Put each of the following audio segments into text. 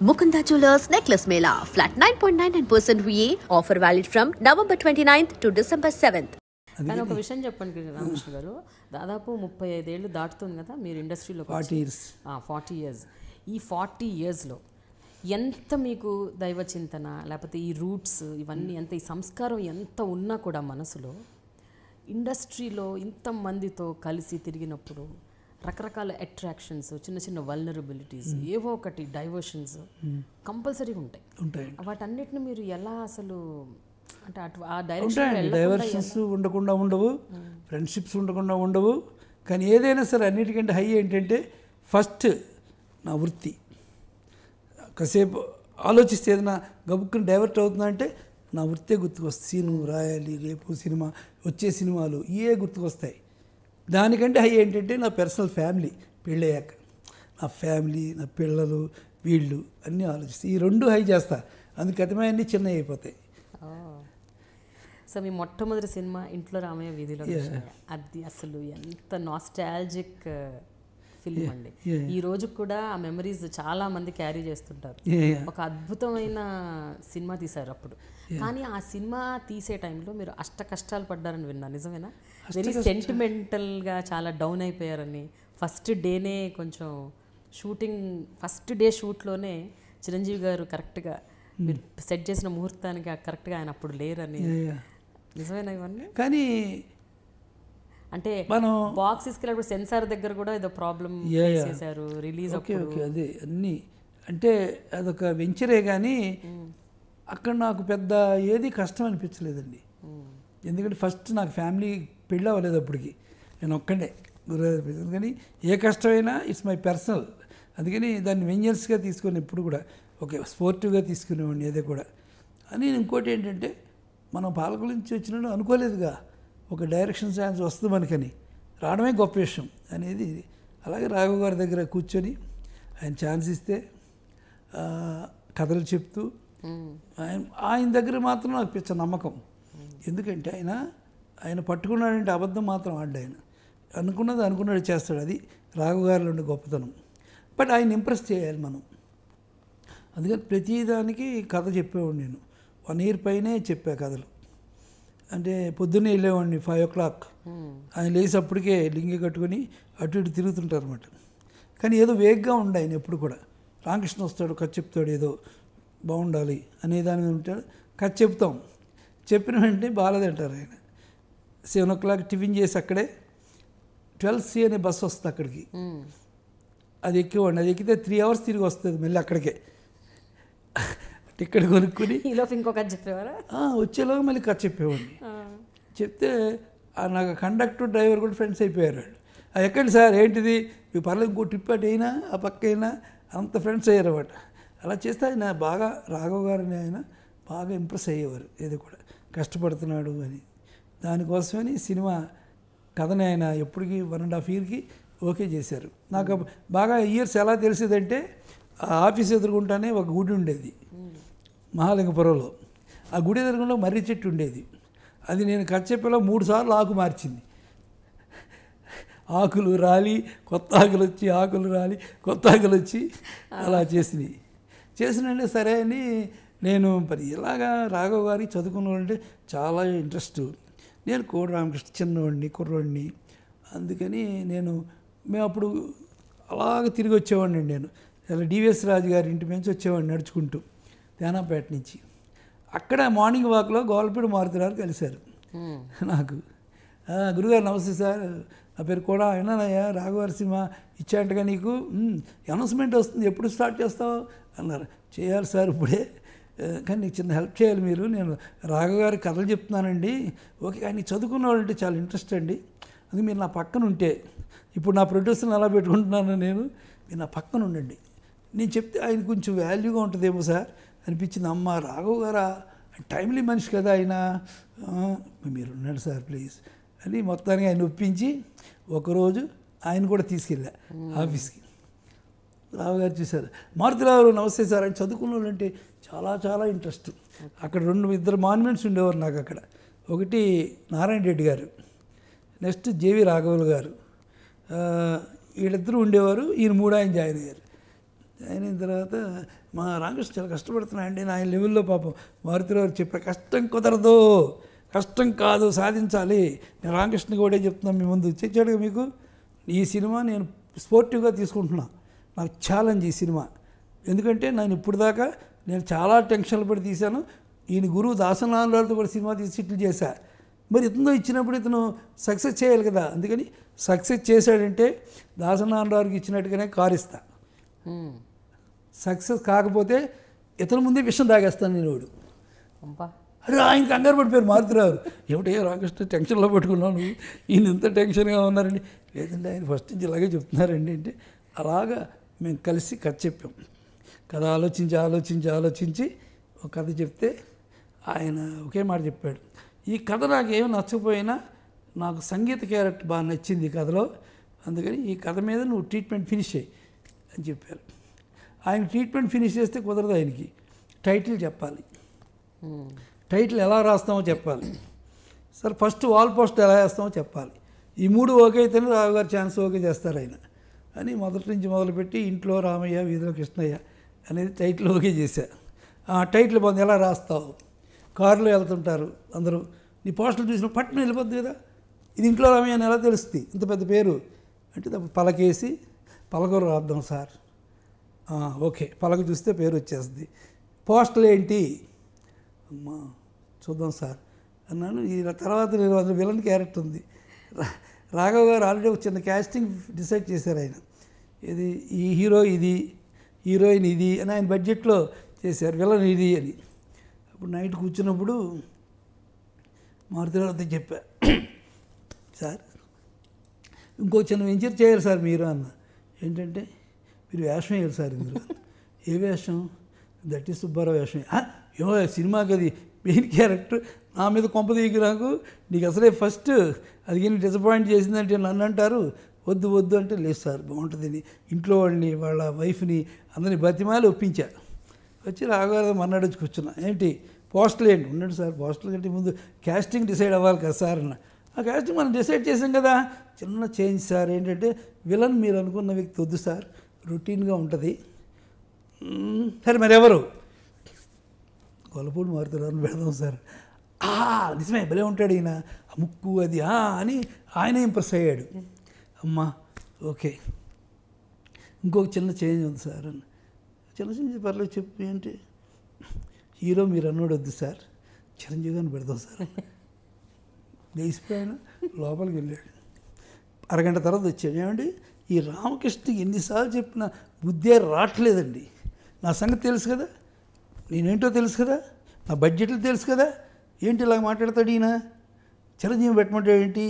Mukunda Jewelers Necklace Mela. Flat 9.99% VA. Offer valid from November 29th to December 7th. కానీ ఒక విషయం చెప్పండి రామకృష్ణ గారు, దాదాపు 35 ఏళ్ళు దాటుతుంది కదా మీరు ఇండస్ట్రీలో. 40 ఇయర్స్. ఈ 40 ఇయర్స్లో ఎంత మీకు దైవ చింతన లేకపోతే ఈ రూట్స్ ఇవన్నీ ఎంత ఈ సంస్కారం ఎంత ఉన్నా కూడా మనసులో ఇండస్ట్రీలో ఇంతమందితో కలిసి తిరిగినప్పుడు రకరకాల అట్రాక్షన్స్, చిన్న చిన్న వల్నరబిలిటీస్, ఏవో ఒకటి డైవర్షన్స్ కంపల్సరీగా ఉంటాయి. వాటన్నిటిని మీరు ఎలా అసలు అంటే ఆ డైవర్షన్స్ ఉండకుండా ఉండవు, ఫ్రెండ్షిప్స్ ఉండకుండా ఉండవు. కానీ ఏదైనా సరే అన్నిటికంటే హై ఏంటంటే ఫస్ట్ నా వృత్తి. కాసేపు ఆలోచిస్తే ఏదైనా గబుక్కుని డైవర్ట్ అవుతుందంటే నా వృత్తే గుర్తుకొస్తుంది. సీను రాయాలి, రేపు సినిమా, వచ్చే సినిమాలు ఇవే గుర్తుకొస్తాయి. దానికంటే హై ఏంటంటే నా పర్సనల్ ఫ్యామిలీ. పెళ్ళయ్యాక నా ఫ్యామిలీ, నా పిల్లలు, వీళ్ళు అన్నీ ఆలోచిస్తాయి. ఈ రెండు హై చేస్తా, అందుకతమే అన్నీ చిన్నవి అయిపోతాయి. సో మీ మొట్టమొదటి సినిమా ఇంట్లో రామయ్య వీధిలో, అది అసలు ఎంత నాస్టాలజిక్ ఫిల్మ్ అండి. ఈ రోజు కూడా ఆ మెమరీస్ చాలా మంది క్యారీ చేస్తుంటారు. ఒక అద్భుతమైన సినిమా తీశారు అప్పుడు. కానీ ఆ సినిమా తీసే టైంలో మీరు అష్ట కష్టాలు పడ్డారని విన్నా, నిజమేనా? వెరీ సెంటిమెంటల్గా చాలా డౌన్ అయిపోయారని. ఫస్ట్ డేనే కొంచెం షూటింగ్, ఫస్ట్ డే షూట్లోనే చిరంజీవి గారు కరెక్ట్గా మీరు సెట్ చేసిన ముహూర్తానికి కరెక్ట్గా ఆయన అప్పుడు లేరని, నిజమేనా ఇవన్నీ? కానీ అంటే మనం బాక్స్ తీసుకెళ్ళినప్పుడు సెన్సార్ దగ్గర కూడా ఏదో ప్రాబ్లం చేశారు రిలీజ్. ఓకే అదే అన్నీ అంటే అదొక వెంచరే, కానీ అక్కడ నాకు పెద్ద ఏది కష్టం అనిపించలేదండి. ఎందుకంటే ఫస్ట్ నాకు ఫ్యామిలీ పెళ్ళి అవ్వలేదు అప్పటికి, నేను ఒక్కడే గురుగారు. కానీ ఏ కష్టమైనా ఇట్స్ మై పర్సనల్, అందుకని దాన్ని వెంజన్స్గా తీసుకొని ఎప్పుడు కూడా ఓకే స్పోర్టివ్గా తీసుకునేవాడిని ఏదో కూడా అని. ఇంకోటి ఏంటంటే మనం పాలకుల నుంచి వచ్చినట్టు అనుకోలేదుగా ఒక డైరెక్షన్ ఛాన్స్ వస్తుంది మనకని, రావడమే గొప్ప విషయం అనేది. అలాగే రాఘవ్ గారి దగ్గర కూర్చొని ఆయన ఛాన్స్ ఇస్తే కథలు చెప్తూ ఆయన దగ్గర మాత్రం నాకు పిచ్చ నమ్మకం. ఎందుకంటే ఆయన పట్టుకున్నాడంటే అబద్ధం మాత్రం ఆడ్డు. ఆయన అనుకున్నది అనుకున్నాడు చేస్తాడు, అది రాఘవ్ గారిలో ఉండే గొప్పతనం. బట్ ఆయన ఇంప్రెస్ చేయాలి మనం. అందుకని ప్రతిదానికి కథ చెప్పేవాడిని నేను. 1 year పైనే చెప్పా కథలు. అంటే పొద్దున్నే వెళ్ళేవాడిని 5 o'clock, ఆయన లేసేప్పటికే లింగి కట్టుకొని అటు ఇటు తిరుగుతుంటారు అన్నమాట. కానీ ఏదో వేగ్గా ఉండే ఆయన ఎప్పుడు కూడా. రామకృష్ణ వస్తాడు, కథ చెప్తాడు, ఏదో బాగుండాలి అనే దాని మీద ఉంటాడు. కథ చెప్తాం, చెప్పిన వెంటనే బాగాలేదంటారు ఆయన. 7 o'clock టిఫిన్ చేసి అక్కడే 12C అనే బస్సు వస్తుంది అక్కడికి, అది ఎక్కేవాడిని. అది ఎక్కితే 3 hours తిరిగి వస్తుంది మళ్ళీ అక్కడికే. టికెట్ కొనుక్కుని ఇంకొక చెప్పేవారా, వచ్చేలోగా మళ్ళీ కథ చెప్పేవాడిని. చెప్తే నాకు కండక్టర్ డ్రైవర్ కూడా ఫ్రెండ్స్ అయిపోయారు వాళ్ళు. ఎక్కండి సార్, ఏంటిది మీకు పర్లేదు, ఇంకో ట్రిప్ అటు అయినా ఆ పక్క అయినా, అంత ఫ్రెండ్స్ అయ్యారు అన్నమాట. అలా చేస్తే ఆయన బాగా, రాఘవ్ గారిని ఆయన బాగా ఇంప్రెస్ అయ్యేవారు, ఏదో కూడా కష్టపడుతున్నాడు అని. దానికోసమని సినిమా కథని ఆయన ఎప్పటికీ 1.5 years ఓకే చేశారు. నాకు బాగా ఇయర్స్ ఎలా తెలిసేదంటే ఆఫీస్ ఎదురుకుంటానే ఒక గుడి ఉండేది మహాలింగపురంలో. ఆ గుడి ఎదురుకుండా మర్రి చెట్టు ఉండేది. అది నేను కథ చెప్పేలా 3 సార్లు ఆకు మార్చింది. ఆకులు రాలి కొత్త ఆకులు వచ్చి, ఆకులు రాలి కొత్త ఆకులు వచ్చి, అలా చేసినంటే సరే అని నేను మరి ఇలాగా రాఘవ్ గారికి చదువుకున్న వాళ్ళంటే చాలా ఇంట్రెస్ట్. నేను కోడి రామకృష్ణ చిన్నవాడిని, కుర్రవాడిని. అందుకని మేము అప్పుడు అలాగ తిరిగి వచ్చేవాడిని. నేను ఇలా డివిఎస్ రాజు గారి ఇంటి నుంచి వచ్చేవాడిని నడుచుకుంటూ తేనాపేట నుంచి. అక్కడ మార్నింగ్ వాక్లో గోల్పేట మారుతున్నారు కలిశారు నాకు. గురుగారు నమస్తే సార్, నా పేరు కూడా అయినానయ్యా, రాఘవారి సినిమా ఇచ్చాంటగా నీకు అనౌన్స్మెంట్ వస్తుంది, ఎప్పుడు స్టార్ట్ చేస్తావు అన్నారు. చేయాలి సార్ ఇప్పుడే, కానీ నీకు చిన్న హెల్ప్ చేయాలి మీరు. నేను రాఘవ్ గారి కథలు చెప్తున్నానండి. ఓకే, ఆయన చదువుకున్న వాళ్ళంటే చాలా ఇంట్రెస్ట్ అండి, అది మీరు నా పక్కన ఉంటే, ఇప్పుడు నా ప్రొడ్యూసర్ని అలా పెట్టుకుంటున్నాను నేను, మీరు నా పక్కన ఉండండి, నేను చెప్తే ఆయన కొంచెం వాల్యూగా ఉంటుందేమో సార్ అనిపించింది. అమ్మ రాఘవ్ గారా, టైమ్లీ మనిషి కదా ఆయన, మీరు ఉన్నాడు సార్ ప్లీజ్ అని మొత్తానికి ఆయన ఒప్పించి ఒకరోజు ఆయన కూడా తీసుకెళ్ళా ఆఫీస్కి. రావు గారు చూశారు, మారుతిరావు నమస్తే సార్, ఆయన చదువుకున్న వాళ్ళంటే చాలా చాలా ఇంట్రెస్ట్. అక్కడ 2 మాన్యుమెంట్స్ ఉండేవారు నాకు అక్కడ. ఒకటి నారాయణ రెడ్డి గారు, నెక్స్ట్ జేవి రాఘవులు గారు, వీళ్ళిద్దరూ ఉండేవారు. ఈయన 3 ఆయన జాయిన్ అయ్యారు. జాయిన్ అయిన తర్వాత మా రామకృష్ణ చాలా కష్టపడుతున్నాయండి నా లెవెల్లో పాపం మారుతిరావు చెప్పారు, కష్టం కుదరదు, కష్టం కాదు, సాధించాలి. నేను రామకృష్ణ కూడా చెప్తున్నాను మీ ముందు తెచ్చాడుగా మీకు. ఈ సినిమా నేను స్పోర్టివ్గా తీసుకుంటున్నా, నాకు ఛాలెంజ్ ఈ సినిమా. ఎందుకంటే నేను ఇప్పుడు దాకా నేను చాలా టెన్షన్లు పడి తీశాను. ఈయన గురువు దాసనాథులతో కూడా సినిమా తీసి ఇట్లు చేశా. మరి ఇతను ఇచ్చినప్పుడు ఇతను సక్సెస్ చేయాలి కదా, అందుకని సక్సెస్ చేశాడంటే దాసనాథులకి ఇచ్చినట్టుగానే కారిస్తా. సక్సెస్ కాకపోతే ఇతని ముందే విషయం తాగేస్తాను నేను. వాడు అరే ఆయన కంగారు పడిపోయారు మారుతిరావు, ఏమిటో రామకృష్ణ టెన్షన్లో పెట్టుకున్నాను, ఈయన ఎంత టెన్షన్గా ఉన్నారండి. లేదండి ఆయన ఫస్ట్ నుంచి ఇలాగే చెప్తున్నారండి అంటే అలాగా మేము కలిసి కథ చెప్పాం. కథ ఆలోచించి ఒక కథ చెప్తే ఆయన ఒకే మాట చెప్పాడు, ఈ కథ నాకు ఏమి నచ్చకపోయినా నాకు సంగీత క్యారెక్టర్ బాగా నచ్చింది ఈ కథలో, అందుకని ఈ కథ మీద నువ్వు ట్రీట్మెంట్ ఫినిష్ చేయి అని చెప్పారు. ఆయన ట్రీట్మెంట్ ఫినిష్ చేస్తే కుదరదు, ఆయనకి టైటిల్ చెప్పాలి, టైటిల్ ఎలా రాస్తామో చెప్పాలి, సరే ఫస్ట్ వాల్ పోస్టర్ ఎలా వేస్తామో చెప్పాలి. ఈ 3 ఓకే అయితేనే రావు గారు ఛాన్స్ ఓకే చేస్తారు ఆయన అని మొదటి నుంచి మొదలుపెట్టి ఇంట్లో రామయ్య వీధిలో కృష్ణయ్య అనేది టైటిల్ ఓకే చేశా. టైటిల్ బాగుంది, ఎలా రాస్తావు, కారులో వెళ్తుంటారు అందరూ, నీ పోస్టర్లు చూసిన పట్టున వెళ్ళిపోద్ది కదా, ఇది ఇంట్లో రామయ్య అని ఎలా తెలుస్తుంది ఇంత పెద్ద పేరు అంటే పలకేసి పలకూర రాద్దాం సార్, ఓకే పలక చూస్తే పేరు వచ్చేస్తుంది, పోస్టర్లు ఏంటి అమ్మా చూద్దాం సార్ అన్నాను. ఈ తర్వాత నేను అందులో విలన్ క్యారెక్టర్ ఉంది, రాఘవ్ గారు ఆల్రెడీ ఒక చిన్న క్యాస్టింగ్ డిసైడ్ చేశారు ఆయన, ఇది ఈ హీరో ఇది, హీరోయిన్ ఇది అని ఆయన బడ్జెట్లో చేశారు, విలన్ ఇది అని. అప్పుడు నైట్ కూర్చున్నప్పుడు మారుతిరావుతో చెప్పా, సార్ ఇంకో చిన్న వెంచర్ చేయాలి సార్ మీరు అన్న. ఏంటంటే మీరు వేషం వేయాలి సార్ ఇందులో. ఏ వేషం? దట్టి సుబ్బారావు వేషం. ఏమో సినిమాకి అది మెయిన్ క్యారెక్టర్, నా మీద కొంప దిగి నాకు, నీకు అసలే ఫస్ట్ అది కానీ డిసప్పాయింట్ చేసిందంటే నన్ను అంటారు, వద్దు అంటే లేదు సార్ బాగుంటుందని ఇంట్లో వాళ్ళని వాళ్ళ వైఫ్ని అందరినీ బతిమాలి ఒప్పించా. వచ్చి రాఘవారు మన్నాడు వచ్చి కూర్చున్నా, ఏంటి పోస్టర్లు ఏంటి? ఉండండి సార్ పోస్టర్లు కంటే ముందు క్యాస్టింగ్ డిసైడ్ అవ్వాలి కదా సార్ అన్న. ఆ క్యాస్టింగ్ మనం డిసైడ్ చేసాం కదా, చిన్న చేంజ్ సార్, ఏంటంటే విలన్ మీరు అనుకున్న వ్యక్తి వద్దు సార్, రొటీన్గా ఉంటుంది. సరే మరి ఎవరు? గొల్లపూడి మారుతున్నారు పెడదాం సార్. నిజమే భలే ఉంటాడు ఈయన, ఆ ముక్కు అది అని ఆయన ఇంప్రెస్ అయ్యాడు. అమ్మా ఓకే ఇంకొక చిన్న చేంజ్ ఉంది సార్ అని. చిన్న చేంజ్ పర్లేదు చెప్పు ఏంటి? హీరో మీరు అన్నోడు వద్దు సార్, చిరంజీవి గారిని పెడదాం సార్. లేచిపోయాను, లోపలికి వెళ్ళాడు. అరగంట తర్వాత వచ్చాడు, ఏమండి ఈ రామకృష్ణకి ఎన్నిసార్లు చెప్పినా బుద్ధే రావట్లేదండి, నా సంగతి తెలుసు కదా, నేనేంటో తెలుసు కదా, నా బడ్జెట్లు తెలుసు కదా, ఏంటి ఇలా మాట్లాడతాడు ఈయన, చిరంజీవి పెట్టమంటాడు ఏంటి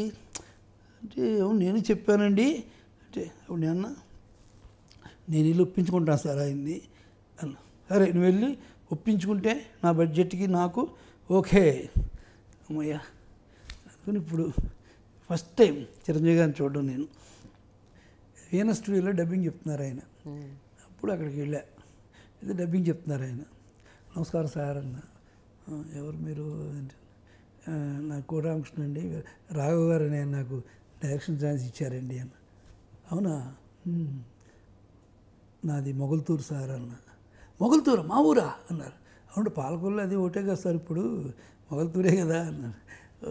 అంటే, అవును నేను చెప్పానండి అంటే, అప్పుడు నేను నేను వెళ్ళి ఒప్పించుకుంటాను సార్ ఆయన్ని అన్న. సరే నువ్వు వెళ్ళి ఒప్పించుకుంటే నా బడ్జెట్కి నాకు ఓకే అమ్మయ్యా అనుకుని ఇప్పుడు ఫస్ట్ టైం చిరంజీవి గారిని చూడడం నేను. వీణ స్టూడియోలో డబ్బింగ్ చెప్తున్నారు ఆయన, అప్పుడు అక్కడికి వెళ్ళా, ఇది డబ్బింగ్ చెప్తున్నారు ఆయన. నమస్కారం సార్ అన్న. ఎవరు మీరు అంటే, నాకు రామకృష్ణ అండి, రాఘవ్ గారు నేను నాకు డైరెక్షన్ ఛాన్స్ ఇచ్చారండి అన్న. అవునా, నాది మొగల్తూరు సార్ అన్న. మొగల్తూరు మా ఊరా అన్నారు. అవును పాలకొల్లు అది ఒకటే కదా సార్, ఇప్పుడు మొగల్తూరే కదా అన్నారు.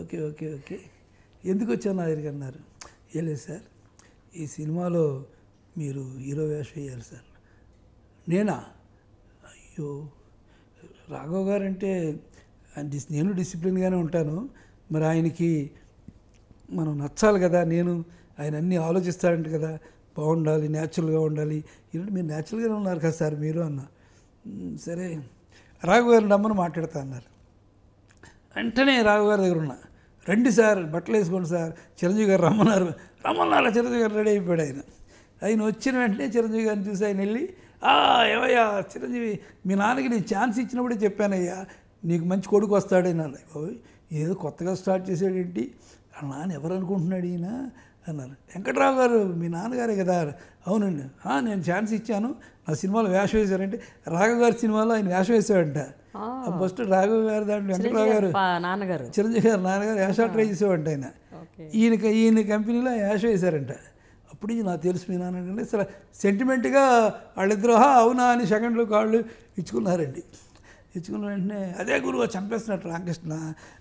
ఓకే ఓకే ఓకే ఎందుకు వచ్చాను నా దగ్గరికి అన్నారు. ఏం లేదు సార్, ఈ సినిమాలో మీరు హీరో వేషం వేయాలి సార్. నేనా? అయ్యో రాఘవ్ గారు అంటే నేను డిసిప్లిన్గానే ఉంటాను, మరి ఆయనకి మనం నచ్చాలి కదా, నేను ఆయన అన్నీ ఆలోచిస్తాడంట కదా, బాగుండాలి, న్యాచురల్గా ఉండాలి. ఏంటంటే మీరు న్యాచురల్గానే ఉన్నారు కదా సార్ మీరు అన్న. సరే రాఘవ్ గారిని రమ్మని మాట్లాడతా అన్నారు. వెంటనే రాఘవ్ గారి దగ్గర ఉన్నా, రండి సార్ బట్టలు వేసుకోండి సార్, చిరంజీవి గారు రమ్మన్నారు. చిరంజీవి గారు రెడీ అయిపోయాడు. ఆయన వచ్చిన వెంటనే చిరంజీవి గారిని చూసి ఆయన వెళ్ళి, ఏవయ్యా చిరంజీవి, మీ నాన్నకి నేను ఛాన్స్ ఇచ్చినప్పుడే చెప్పానయ్యా నీకు మంచి కొడుకు వస్తాడని అన్న. బాబు ఏదో కొత్తగా స్టార్ట్ చేసాడేంటి, నాన్న ఎవరు అనుకుంటున్నాడు ఈయన అన్నారు. వెంకట్రావు గారు మీ నాన్నగారే కదా. అవునండి, నేను ఛాన్స్ ఇచ్చాను, నా సినిమాలో వేషం వేశారంటే రాఘవ్ గారి సినిమాలో ఆయన వేషం వేసాడంట. ఫస్ట్ రాఘవ్ గారు దాంట్లో వెంకట్రావు గారు నాన్నగారు చిరంజీవి గారు నాన్నగారు వేషాలు ట్రై చేసేవాడంట. ఆయన ఈయన కంపెనీలో వేషం వేశారంట. అప్పుడు నాకు తెలుసు మీ నాన్న అసలు సెంటిమెంట్గా వాళ్ళిద్దరూ అవునా అని సెకండ్లో కాళ్ళు ఇచ్చుకున్నారండి. ఇచ్చుకున్న వెంటనే అదే గురువు చంపేస్తున్నట్టు రామకృష్ణ,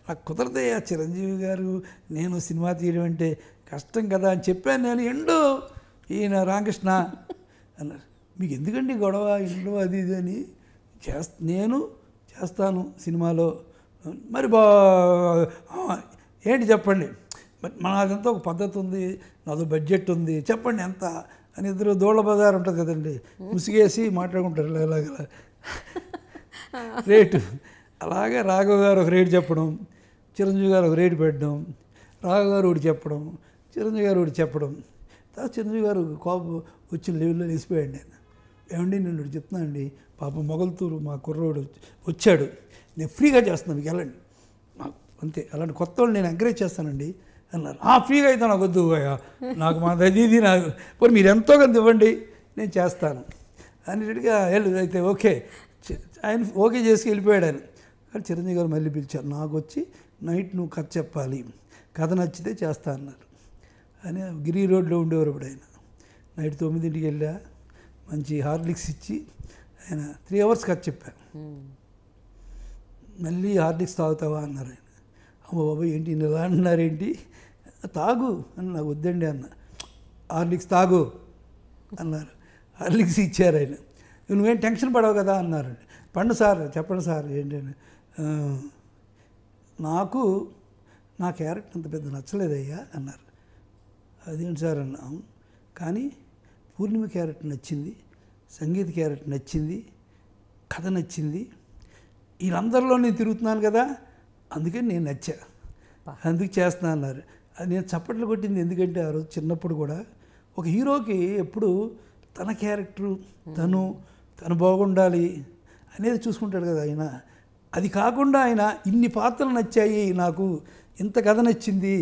నాకు కుదరదయ్యా చిరంజీవి గారు నేను సినిమా తీయడం అంటే కష్టం కదా అని చెప్పాను నేను. ఎండు ఈయన రామకృష్ణ అన్నారు, మీకు ఎందుకండి గొడవ ఎండు అది ఇది అని. నేను చేస్తాను సినిమాలో. మరి ఏంటి చెప్పండి, మరి నాదంతా ఒక పద్ధతి ఉంది, నాదో బడ్జెట్ ఉంది, చెప్పండి ఎంత అని. ఇద్దరు దోళ్ళ బజార్ ఉంటుంది కదండి, ముసిగేసి మాట్లాడుకుంటారు ఇలాగలా రేటు. అలాగే రాఘవ్ గారు ఒక రేటు చెప్పడం, చిరంజీవి గారు ఒక రేటు పెట్టడం, రాఘవ్ గారు ఒకటి చెప్పడం, చిరంజీవి గారు ఒకటి చెప్పడం. తర్వాత చిరంజీవి గారు కోపం వచ్చిన లెవెల్లో నిలిచిపోయాడు. నేను ఏమండి నేను చెప్తున్నా అండి, పాప మొగల్తూరు మా కుర్రోడు వచ్చాడు, నేను ఫ్రీగా చేస్తున్నాను, మీకు వెళ్ళండి నాకు అంతే, అలాంటి కొత్త వాళ్ళు నేను ఎంకరేజ్ చేస్తానండి అన్నారు. ఫ్రీగా అయితే నాకు వద్దు, నాకు మా ఇది నాకు పోనీ మీరు ఎంతో కొంత ఇవ్వండి నేను చేస్తాను అన్నిటిగా అయితే ఓకే. ఆయన ఓకే చేసి వెళ్ళిపోయాడు ఆయన. కానీ చిరంజీవి గారు మళ్ళీ పిలిచారు, నాకు వచ్చి నైట్ నువ్వు కథ చెప్పాలి, కథ నచ్చితే చేస్తా అన్నారు. అని గిరి రోడ్లో ఉండేవారు ఇప్పుడు ఆయన. నైట్ 9ంటికి వెళ్ళా, మంచి హార్లిక్స్ ఇచ్చి ఆయన 3 hours కథ చెప్పాను. మళ్ళీ హార్లిక్స్ తాగుతావా అన్నారు ఆయన. అమ్మ బాబా ఏంటి ఇలా అంటున్నారేంటి, తాగు అని. నాకు వద్దండి అన్న. హార్లిక్స్ తాగు అన్నారు. హార్లిక్స్ ఇచ్చారు ఆయన. నువ్వేం టెన్షన్ పడవు కదా అన్నారు. పండు సార్ చెప్పండి సార్ ఏంటని. నాకు నా క్యారెక్టర్ అంత పెద్ద నచ్చలేదయ్యా అన్నారు. అదేంటి సార్ అన్నా. కానీ పూర్ణిమ క్యారెక్టర్ నచ్చింది, సంగీత క్యారెక్టర్ నచ్చింది, కథ నచ్చింది, వీళ్ళందరిలో నేను తిరుగుతున్నాను కదా అందుకని నేను నచ్చా, అందుకు చేస్తున్నా అన్నారు. అది నేను చప్పట్లు కొట్టింది ఎందుకంటే ఆ రోజు చిన్నప్పుడు కూడా ఒక హీరోకి ఎప్పుడు తన క్యారెక్టరు తను బాగుండాలి అనేది చూసుకుంటాడు కదా ఆయన. అది కాకుండా ఆయన ఇన్ని పాత్రలు నచ్చాయి నాకు, ఇంత కథ నచ్చింది,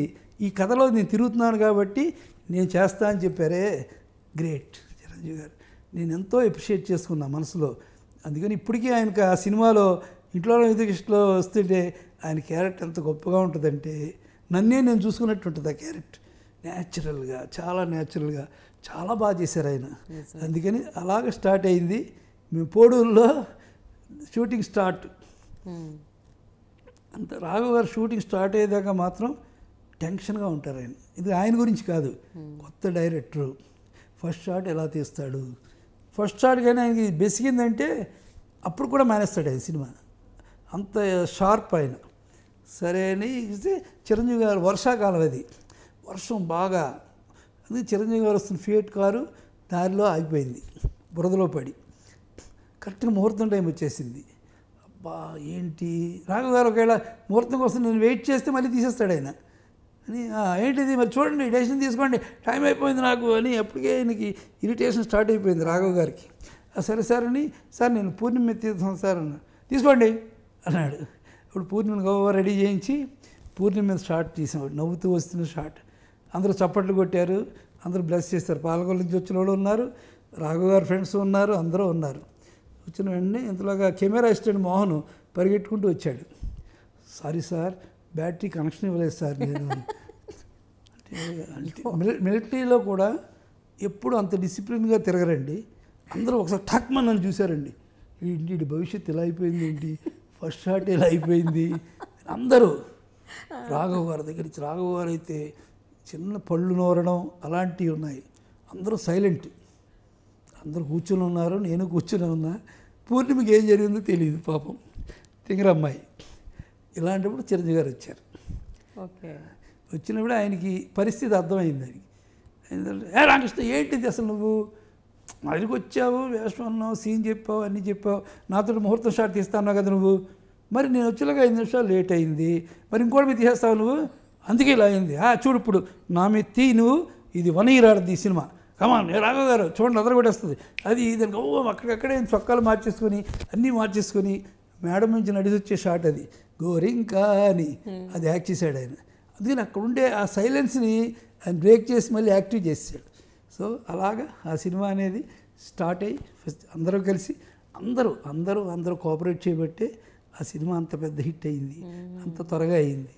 ఈ కథలో నేను తిరుగుతున్నాను కాబట్టి నేను చేస్తా అని చెప్పారే, గ్రేట్ చిరంజీవి గారు. నేను ఎంతో అప్రిషియేట్ చేసుకున్నా మనసులో. అందుకని ఇప్పటికీ ఆయనకు ఆ సినిమాలో ఇంట్లో విధకిష్టలో వస్తుంటే ఆయన క్యారెక్టర్ ఎంత గొప్పగా ఉంటుందంటే నన్నే నేను చూసుకున్నట్టు ఉంటుంది ఆ క్యారెక్టర్. న్యాచురల్గా, చాలా న్యాచురల్గా చాలా బాగా చేశారు ఆయన. అందుకని అలాగ స్టార్ట్ అయింది. మేము పోడూరులో షూటింగ్ స్టార్ట్. అంత రాఘవ్ గారు షూటింగ్ స్టార్ట్ అయ్యేదాకా మాత్రం టెన్షన్గా ఉంటారు ఆయన. ఇది ఆయన గురించి కాదు, కొత్త డైరెక్టరు ఫస్ట్ షాట్ ఎలా తీస్తాడు, ఫస్ట్ షాట్ కానీ ఆయనకి బెసిగిందంటే అప్పుడు కూడా మానేస్తాడు ఆయన సినిమా, అంత షార్ప్ ఆయన. సరే అని చిరంజీవి గారు వర్షాకాలం, అది వర్షం బాగా, అందుకే చిరంజీవి గారు వస్తున్న ఫియట్ కారు దారిలో ఆగిపోయింది, బురదలో పడి. కరెక్ట్గా ముహూర్తం టైం వచ్చేసింది. అబ్బా ఏంటి రాఘవ్ గారు ఒకవేళ ముహూర్తం కోసం నేను వెయిట్ చేస్తే మళ్ళీ తీసేస్తాడు ఆయన అని. ఏంటిది మరి చూడండి డెసిషన్ తీసుకోండి టైం అయిపోయింది నాకు అని. అప్పటికే ఆయనకి ఇరిటేషన్ స్టార్ట్ అయిపోయింది రాఘవ్ గారికి. సరే సార్ అని, సార్ నేను పూర్ణిమ మీద తీస్తాను సార్ అన్నా. తీసుకోండి అన్నాడు. ఇప్పుడు పూర్ణిమను గోవా రెడీ చేయించి పూర్ణిమ మీద షాట్ తీసాం. నవ్వుతూ వస్తున్న షాట్. అందరూ చప్పట్లు కొట్టారు, అందరూ బ్లెస్ చేస్తారు. పాలకొల్లు నుంచి వచ్చిన వాళ్ళు ఉన్నారు, రాఘవ్ గారు ఫ్రెండ్స్ ఉన్నారు, అందరూ ఉన్నారు. వచ్చిన వెంటనే ఇంతలోగా కెమెరా అసిస్టెంట్ మోహన్ పరిగెట్టుకుంటూ వచ్చాడు. సారీ సార్ బ్యాటరీ కనెక్షన్ ఇవ్వలేదు సార్ నేను. అంటే మిలిటరీలో కూడా ఎప్పుడు అంత డిసిప్లిన్గా తిరగరండి. అందరూ ఒకసారి ఠక్మని నన్ను చూశారండి. ఏంటి భవిష్యత్తు ఇలా అయిపోయింది, ఏంటి ఫస్ట్ షాట్ ఇలా అయిపోయింది అందరూ. రాఘవ్ గారి దగ్గర నుంచి రాఘవ్ గారు అయితే చిన్న పళ్ళు నోరడం అలాంటివి ఉన్నాయి. అందరూ సైలెంట్, అందరూ కూర్చొని ఉన్నారు, నేను కూర్చొని ఉన్నా. పూర్ణిమకి ఏం జరిగిందో తెలియదు పాపం, తింగరమ్మాయి. ఇలాంటప్పుడు చిరంజీవి గారు వచ్చారు. ఓకే, వచ్చినప్పుడు ఆయనకి పరిస్థితి అర్థమైంది. ఆయనకి ఏంటంటే రామకృష్ణ ఏంటిది అసలు నువ్వు మా దగ్గరికి వచ్చావు, వేషం అన్నావు, సీన్ చెప్పావు, అన్నీ చెప్పావు, నాతో ముహూర్తం షాట్ తీస్తాను కదా నువ్వు. మరి నేను వచ్చేలాగా 5 నిమిషాలు లేట్ అయింది, మరి ఇంకోటి మీద తీసేస్తావు నువ్వు, అందుకే ఇలా అయింది. చూడు ఇప్పుడు నా మీద తీ నువ్వు, ఇది 1 year ఆడది ఈ సినిమా, కమాన్ రాఘవ్ గారు చూడండి అదర కూడా వస్తుంది. అది దానికి అక్కడక్కడే చొక్కాలు మార్చేసుకొని అన్నీ మార్చేసుకొని మేడం నుంచి నడిచి వచ్చే షాట్ అది గోరింకా అని అది యాక్ట్ చేశాడు ఆయన. అందుకని అక్కడ ఉండే ఆ సైలెన్స్ని ఆయన బ్రేక్ చేసి మళ్ళీ యాక్టివ్ చేసాడు. సో అలాగా ఆ సినిమా అనేది స్టార్ట్ అయ్యి అందరూ కలిసి అందరూ కోఆపరేట్ చేయబట్టే ఆ సినిమా అంత పెద్ద హిట్ అయింది, అంత త్వరగా అయింది.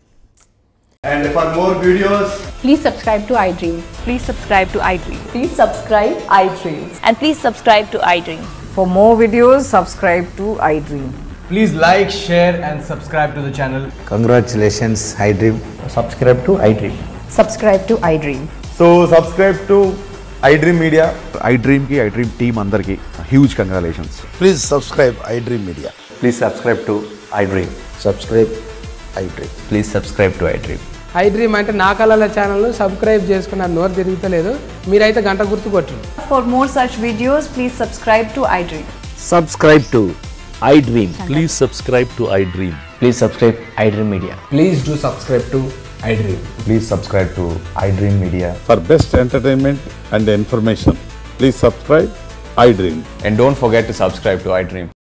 And for more videos, please subscribe to iDream. Please subscribe to iDream. Please subscribe iDream. And please subscribe to iDream. For more videos, subscribe to iDream. Please like, share and subscribe to the channel. Congratulations, iDream. Subscribe to iDream. Subscribe to iDream. So subscribe to iDream Media. iDream ki iDream team andarki huge congratulations. Please subscribe iDream Media. Please subscribe to iDream. Subscribe iDream. Please subscribe to iDream. iDream అంటే నా కళల channel subscribe చేసుకున్న నోరు తిరుగుతలేదు మీరైతే గంట గుర్తు కొట్టండి. For more such videos, please subscribe to iDream. Subscribe to iDream. Please subscribe to iDream. Please subscribe iDream Media. Please do subscribe to iDream. Please subscribe to iDream Media. For best entertainment and information, please subscribe iDream. And don't forget to subscribe to iDream.